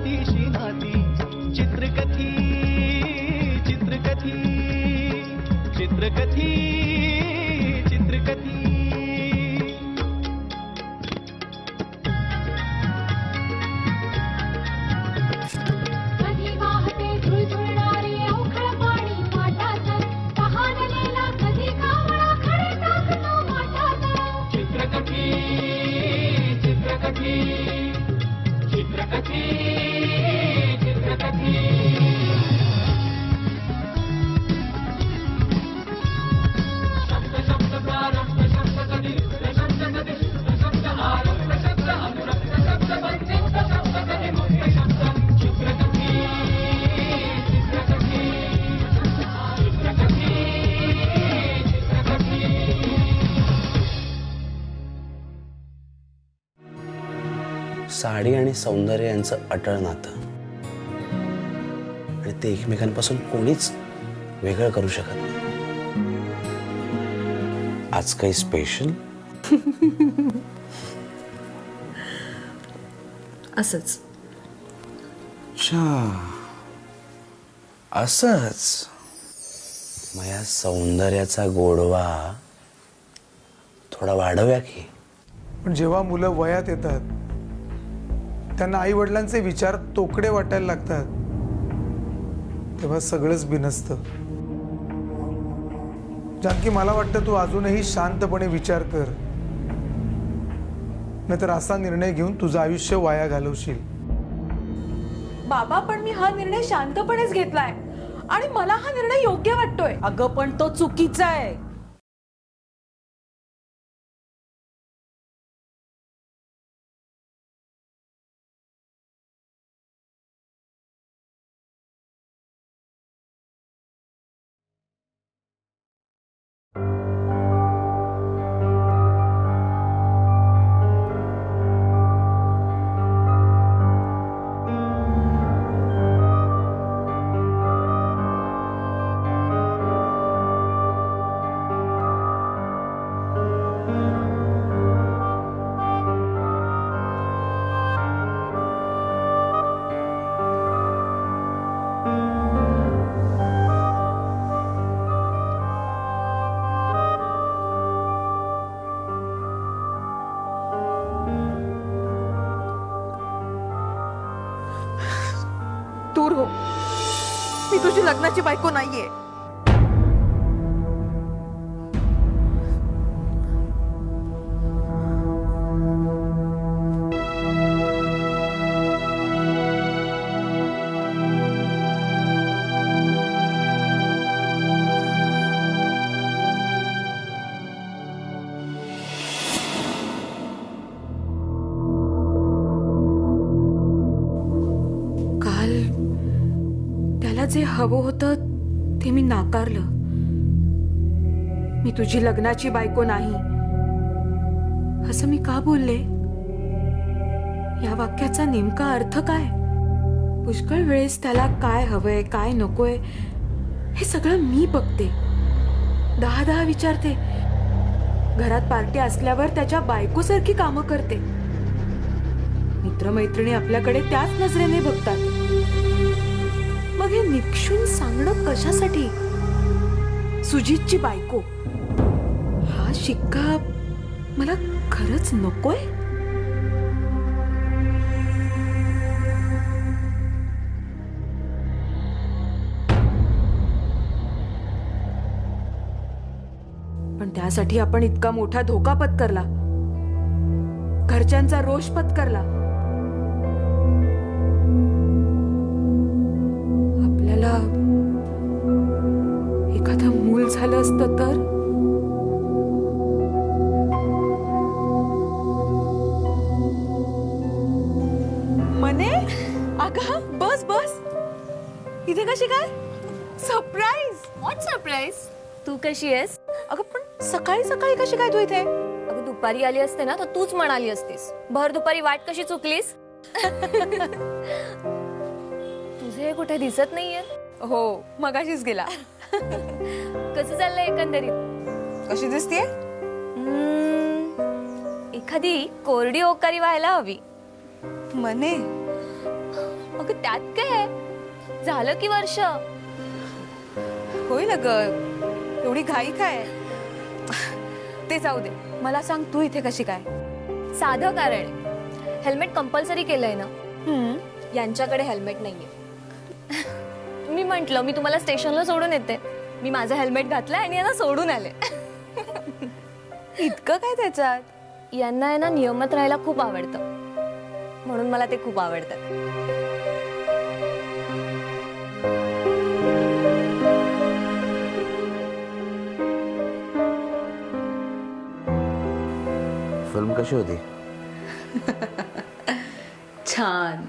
कथीशी नाती चित्रकथी चित्रकथी चित्रकथी चित्रकथी साडी आणि सौंदर्य यांचं अटळ नातं आणि ते एकमेकांपासून कोणीच वेगळं करू शकत नाही. आज काही स्पेशल? असंच. अच्छा, असंच. मग या सौंदर्याचा गोडवा थोडा वाढवूया की. पण जेव्हा मुलं वयात येतात त्यांना आई वडिलांचे विचार तोकडे वाटायला लागतात तेव्हा सगळंच बिनसतं. जानकी, मला वाटतं तू अजूनही शांतपणे विचार कर, नाहीतर असा निर्णय घेऊन तुझं आयुष्य वाया घालवशील. बाबा, पण मी हा निर्णय शांतपणेच घेतलाय आणि मला हा निर्णय योग्य वाटतोय. अगं पण तो चुकीचा आहे. दूर हो, मी तुझी लग्नाची बायको नाहीये. जे हवं होतं ते मी नाकारलं. मी तुझी लग्नाची बायको नाही असं मी का बोलले? या वाक्याचा नेमका अर्थ काय? पुष्कळ वेळेस त्याला काय हवंय काय नकोय हे सगळं मी बघते, 10 विचारते. घरात पार्टी असल्यावर त्याच्या बायकोसारखी कामं करते. मित्रमैत्रिणी आपल्याकडे त्याच नजरेने बघतात. मग हे निक्षून सांगणं कशासाठी? सुजितची बायको हा शिक्का मला खरंच नकोय. पण त्यासाठी आपण इतका मोठा धोका पत्करला, घरच्यांचा रोष पत्करला. आपल्याला एखादं मूल झालं असतं तर? मने, अगं बस बस. इथे कशी काय? सरप्राईज. What surprise? तू कशी आहेस? अगं पण सकाळी सकाळी कशी काय तू इथे? अगं दुपारी आली असते ना तर तूच म्हणाली असतीस, भर दुपारी वाट कशी चुकलीस? तुझे कुठे दिसत नाहीये. हो, मगाशीच गेला. कसं चाललंय एकंदरीत? कशी दिसतीये? एखादी कोरडी ओकारी व्हायला हवी. मने, अगं त्यात काय आहे? झालं की वर्ष. होईल ग, एवढी घाई काय? ते जाऊ दे, मला सांग तू इथे कशी काय? साधं कारण आहे. हेल्मेट कंपल्सरी केलंय ना. यांच्याकडे हेल्मेट नाहीये. मी म्हंटल मी तुम्हाला स्टेशनला सोडून येते. मी माझं हेल्मेट घातलंय आणि यांना सोडून आले. इतकं काय त्याच्यात? यांना आहे ना नियमात राहायला खूप आवडतं, म्हणून मला ते खूप आवडतं. फिल्म कशी होती? छान.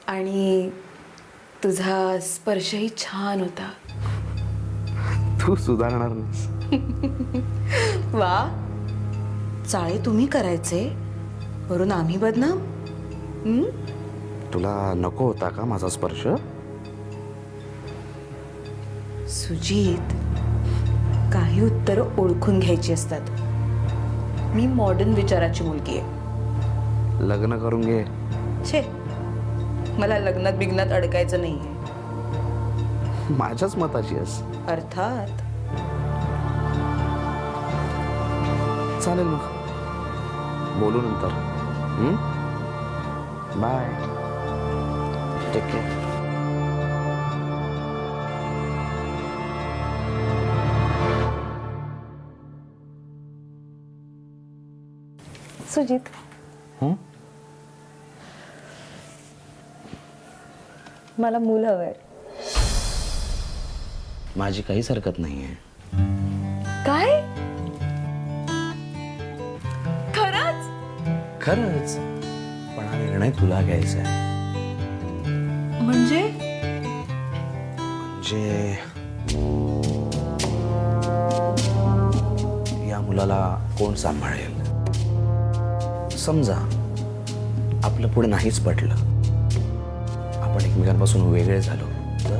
आणि तुझा स्पर्शही छान होता. तू सुधारणार नाहीस. वा, चाळे तुम्ही करायचे वरून आम्ही बदनाम. तुला नको होता का माझा स्पर्श? सुजीत, काही उत्तरं ओळखून घ्यायची असतात. मी मॉडर्न विचाराची मुलगी आहे. लग्न करून घे. छे, मला लग्नात बिग्नात अडकायचं नाहीये. माझ्याच मताची आहेस. अर्थात. चालेल मग, बोलू नंतर. Bye, take care. सुजित, मला मूल हवंय. माझी काहीच हरकत नाहीये. काय? खरंच? खरंच, पण हा निर्णय तुला घ्यायचा आहे. म्हणजे या मुलाला कोण सांभाळेल? समजा आपलं पुढे नाहीच पटलं, आपण एकमेकांपासून वेगळे झालो तर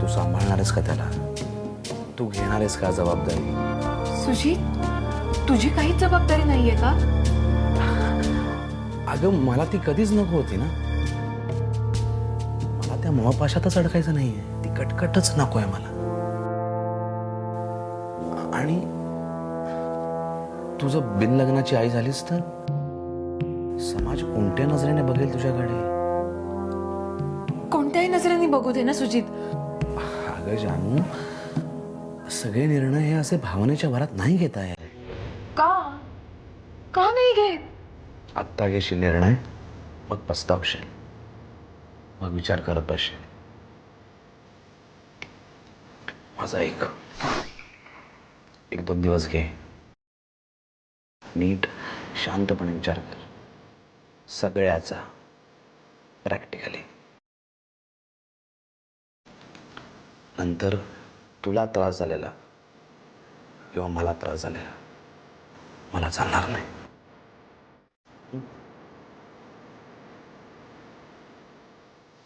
तू सांभाळणारेस का त्याला? तू घेणारेस का जबाबदारी? सुजीत, तुझी काहीच जबाबदारी नाहीये का? अगं, मला ती कधीच नको होती ना. मला त्या मोहापाशातच अडकायचं नाहीये. ती कटकटच नकोय मला. आणि तुझं बिनलग्नाची आई झालीस तर समाज कोणत्या नजरेने बघेल तुझ्याकडे? कोणत्याही नजरेने बघू दे ना सुजीत. अगं जानू, सगळे निर्णय हे असे भावनेच्या भरात नाही घेता येत. का? का नाही घेत? आत्ता घेशील निर्णय, मग पस्तावशील, मग विचार करत बसशील. माझा एक दोन दिवस घे, नीट शांतपणे विचार कर सगळ्याचा, प्रॅक्टिकली. नंतर तुला त्रास झालेला किंवा मला त्रास झालेला मला चालणार नाही.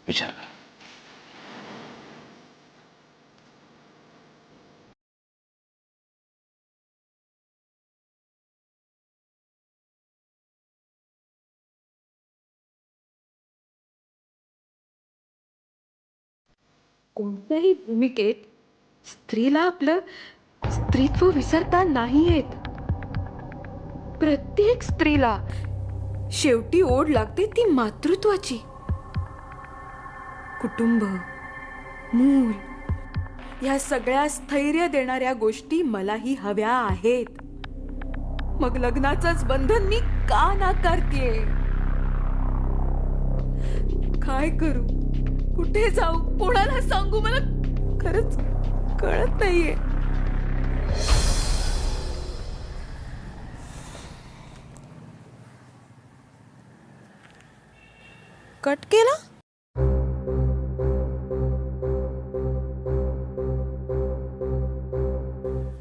विचार कर. कोणत्याही भूमिकेत स्त्रीला आपलं स्त्रीत्व विसरता नाही येत. प्रत्येक स्त्रीला शेवटी ओढ लागते ती मातृत्वाची. कुटुंब, मूल, या सगळ्या स्थैर्य देणाऱ्या गोष्टी मलाही हव्या आहेत. मग लग्नाचंच बंधन मी का नाकारतेय? काय करू, कुठे जाऊ, कोणाला सांगू, मला खरंच कळत नाहीये. कट केला?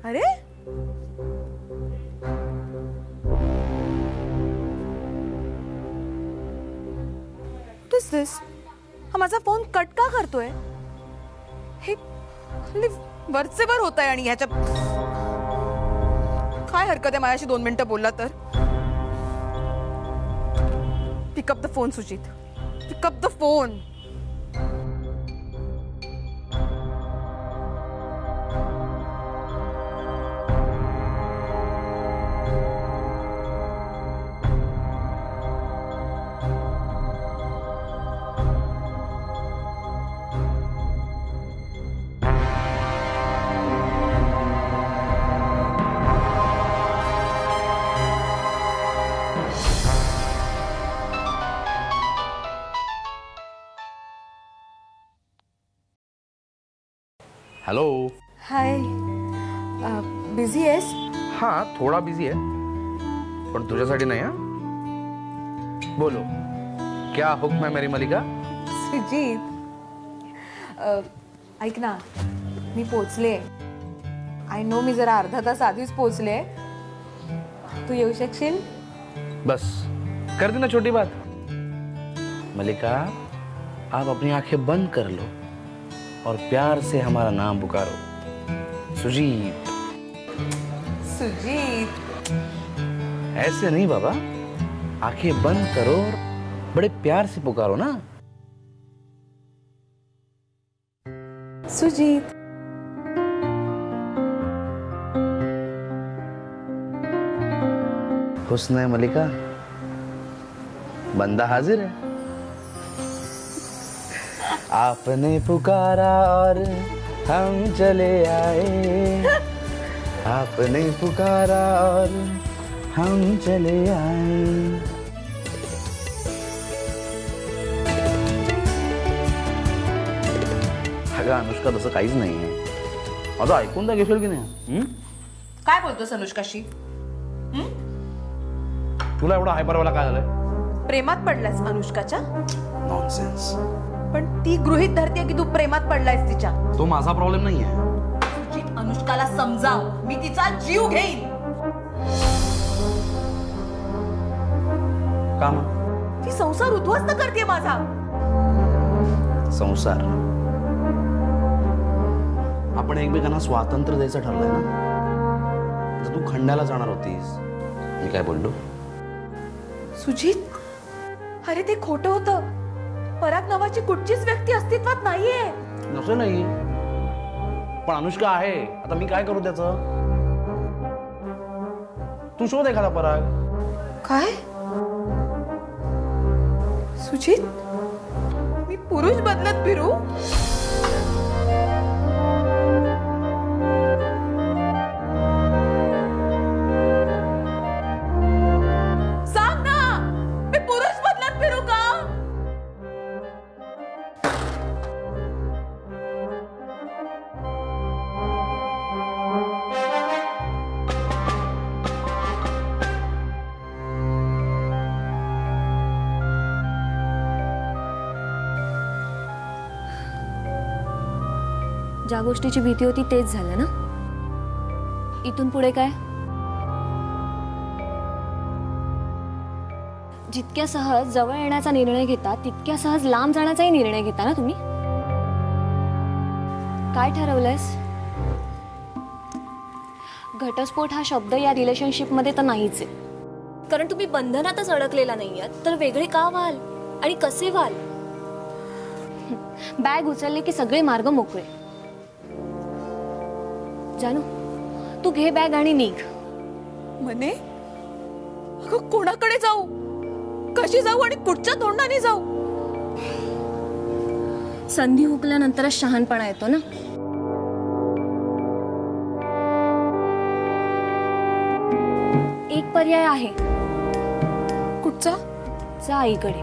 अरे, व्हॉट इज दिस? हा माझा फोन कट का करतोय? हे वरचे वर होत आहे. आणि ह्याच्या काय हरकत आहे माझ्याशी 2 मिनिटं बोलला तर? Pick up the phone Sujit. Pick up the phone. Hello. High. Busy आहेस? हा थोडा बिझी आहे पण तुझ्यासाठी नाही. हा बोलो, क्या हुक्म है मेरी मलिका? सुजीत, ऐक ना, मी पोचले. आय नो मी जरा अर्धा तास आधीच पोचले. तू येऊ शकशील? बस कर दी ना छोटी बात. मलिका, आप अपनी आंखें बंद कर लो और प्यार से हमारा नाम पुकारो, सुजीत. सुजीत. ऐसे नहीं बाबा, आंखें बंद करो और बड़े प्यार से पुकारो ना. सुजीत. हुस्न है मलिका, बंदा हाजिर है. आपने पुकारा और हम चले आए. आपने पुकारा और हम चले आए. अगं अनुष्का, तसं काहीच नाहीये. माझं ऐकून तर घेशील की नाही? काय बोलतोस अनुष्काशी? तुला एवढा हायपरवाला काय झालंय? प्रेमात पडलायस अनुष्काच्या? नॉनसेन्स. पण ती गृहीत धरते की तू प्रेमात पडलायस तिच्या. तो माझा प्रॉब्लेम नाहीये. तुझी अनुष्काला समजाव, मी तिचा जीव घेईन. का मग? ती संसार उद्ध्वस्त करते माझा. संसार? आपण एकमेकांना स्वातंत्र्य द्यायचं ठरलंय ना. तर तू खंड्याला जाणार होतीस, मी काय बोललो? सुजित, अरे ते खोटं होतं. पराग नावाची कुठचीच व्यक्ती अस्तित्वात नाहीये. नसं नाही, पण अनुष्का आहे. आता मी काय करू त्याचं? तू शोध एखादा पराग. काय? सुजित, मी पुरुष बदलत फिरू? सांग ना, मी पुरुष बदलत फिरू का? ज्या गोष्टीची भीती होती तेच झालं ना. इथून पुढे काय? जितक्या सहज जवळ येण्याचा निर्णय घेता तितक्या सहज लांब जाण्याचाही निर्णय घेता ना तुम्ही. काय ठरवलंयस? घटस्फोट हा शब्द या रिलेशनशिप मध्ये तर नाहीच आहे. कारण तुम्ही बंधनातच अडकलेला नाही आहात, तर वेगळे का व्हाल आणि कसे व्हाल? बॅग उचलले की सगळे मार्ग मोकळे. जानू, तू घे बॅग आणि निघ. म्हणे अगं कोणाकडे जाऊ, कशी जाऊ आणि कुठच्या तोंडाने जाऊ? संधी हुकल्यानंतरच शहाणपणा येतो ना. एक पर्याय आहे. कुठचा? जा आईकडे.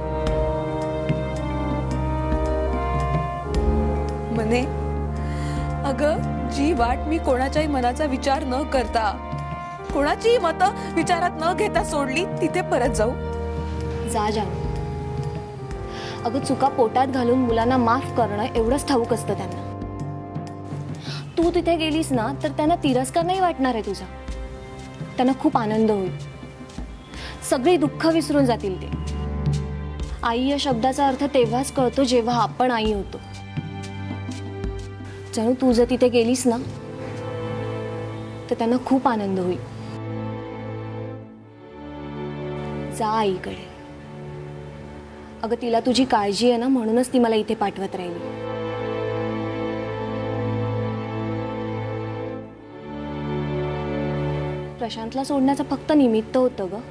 म्हणे अगं जी वाट मी कोणाच्याही मनाचा विचार न करता, कोणाचीही मतं विचारात न घेता सोडली, तिथे परत जाऊ? जा जानू. अगं चुका पोटात घालून मुलांना माफ करणं एवढंच ठाऊक असतं त्यांना. तू तिथे गेलीस ना तर त्यांना तिरस्कार नाही वाटणार आहे तुझा. त्यांना खूप आनंद होईल. सगळी दुःख विसरून जातील ते. आई या शब्दाचा अर्थ तेव्हाच कळतो जेव्हा आपण आई होतो. जानू, तू जर तिथे गेलीस ना तर त्यांना खूप आनंद होईल. जा आईकडे. अगं तिला तुझी काळजी आहे ना, म्हणूनच ती मला इथे पाठवत राहिली. प्रशांतला सोडण्याचं फक्त निमित्त होतं ग.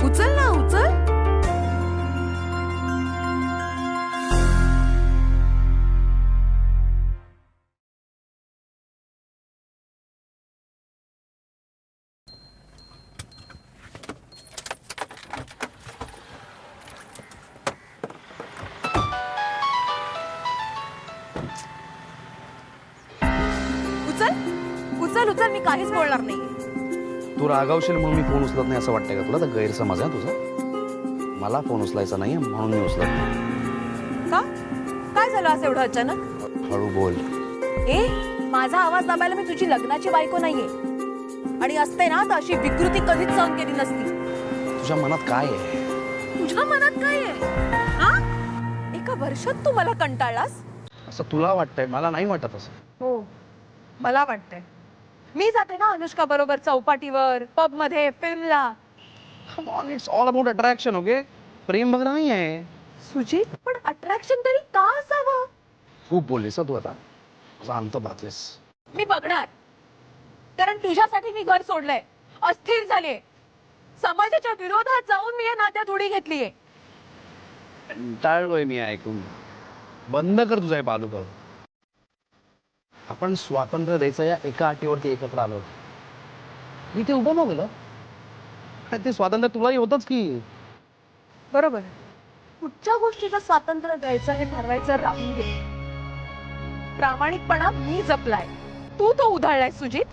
उचल ना, उचल. उचल उचल उचल, मी काहीच बोलणार नाही. तू रागावशील म्हणून मी फोन उचलत नाही असं वाटतंय का तुला? तर गैरसमज आहे तुझा. मला फोन उचलायचा नाही म्हणून मी उचलत नाही. का? काय झालं आज एवढं अचानक? हळू बोल. ए, माझा आवाज दाबायला मी तुझी लग्नाची बायको नाहीये. आणि असते ना तर अशी विकृती कधीच सहन केली नसती. तुझ्या मनात काय आहे? तुझ्या मनात काय आहे? हा? एका वर्षात तू मला कंटाळलास? असं तुला वाटतंय, मला नाही वाटत असं. हो, मला वाटतंय. मी जाते ना अनुष्का बरोबर चौपाटीवर, पब मध्ये, फिल्मला. It's all about attraction. Okay, प्रेम वगैरे नाही आहे. सुजित, पण अट्रॅक्शन तरी का असावं? खूप बोललीस तू आता. माझा अंत बातलीस. मी बघणार, कारण तुझ्यासाठी मी घर सोडलंय, अस्थिर झाले. समाजाच्या विरोधात जाऊन मी या नात्यात उडी घेतलीये. कंटाळलोय मी ऐकून. बंद कर तुझा हे पालुका. आपण स्वातंत्र्य द्यायचं या एका अटीवरती एकत्र आलो. मी ते उभं नव्हतं. ते स्वातंत्र्य तुलाही होतच की. बरोबर. कुठच्या गोष्टीचं स्वातंत्र्य द्यायचं हे ठरवायचं राहून घे. प्रामाणिकपणा मी जपलाय, तू तो उधळलाय सुजित.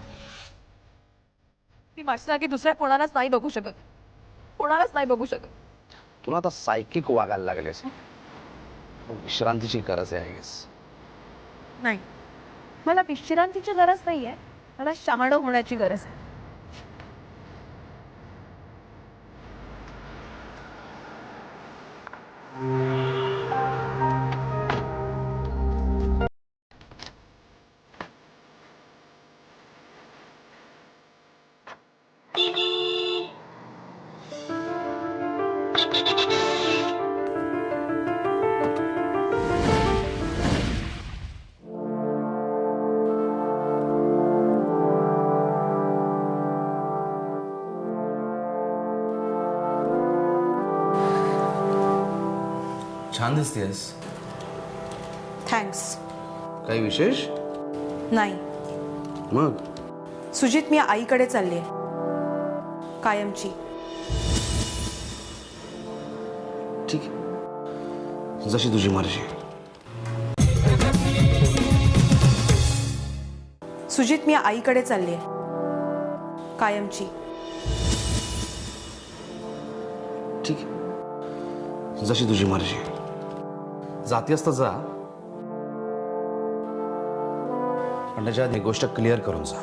ती माझ्या जागी दुसऱ्या कोणालाच नाही बघू शकत, कोणालाच नाही बघू शकत. तुला आता सायकिक वागायला लागलेस. विश्रांतीची गरज आहे. नाही, मला विश्रांतीची गरज नाहीये, मला शहाणं होण्याची गरज आहे. छान दिसतेस. थँक्स. काही विशेष नाही. मग? सुजित, मी आईकडे चाललीये, कायमची. ठीक आहे, जशी तुझी मर्जी. सुजित, मी आईकडे चाललीये, कायमची. ठीक आहे, जशी तुझी मर्जी. जाती असता जा, पण त्याच्या आधी एक गोष्ट क्लिअर करून जा.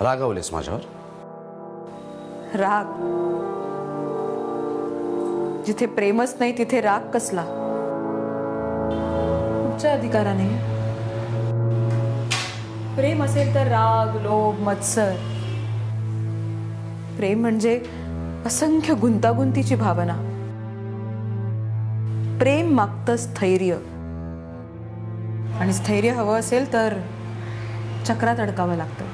रागावलेस माझ्यावर? राग? जिथे प्रेमच नाही तिथे राग कसला? कुठच्या अधिकाराने? प्रेम असेल तर राग, लोभ, मत्सर. प्रेम म्हणजे असंख्य गुंतागुंतीची भावना. प्रेम मागतं स्थैर्य, आणि स्थैर्य हवं असेल तर चक्रात अडकावं लागतं.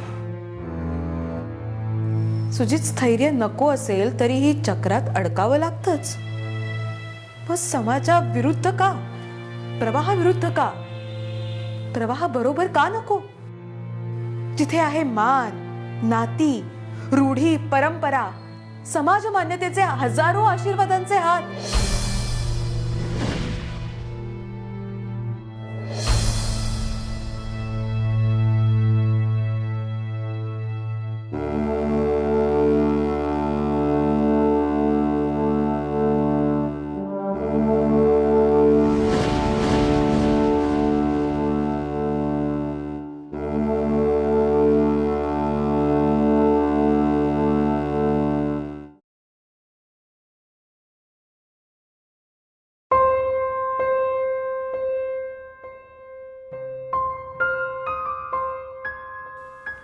सुजित, स्थैर्य नको असेल तरीही चक्रात अडकावं लागतंच. मग समाजाविरुद्ध का? प्रवाहाविरुद्ध का? प्रवाह बरोबर का नको? जिथे आहे मान, नाती, रूढी, परंपरा, समाज मान्यतेचे हजारो आशीर्वादांचे हात.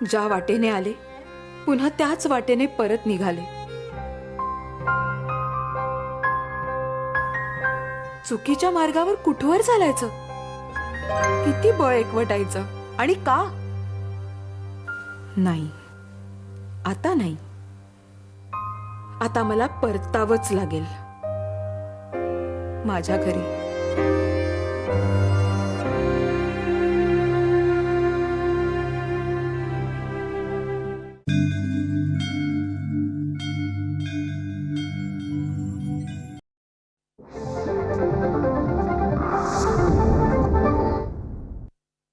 ज्या वाटेने आले पुन्हा त्याच वाटेने परत निघाले. चुकीच्या मार्गावर कुठवर चालायचं? किती बळ एकवटायचं आणि का? नाही, आता नाही. आता मला परतावंच लागेल माझ्या घरी.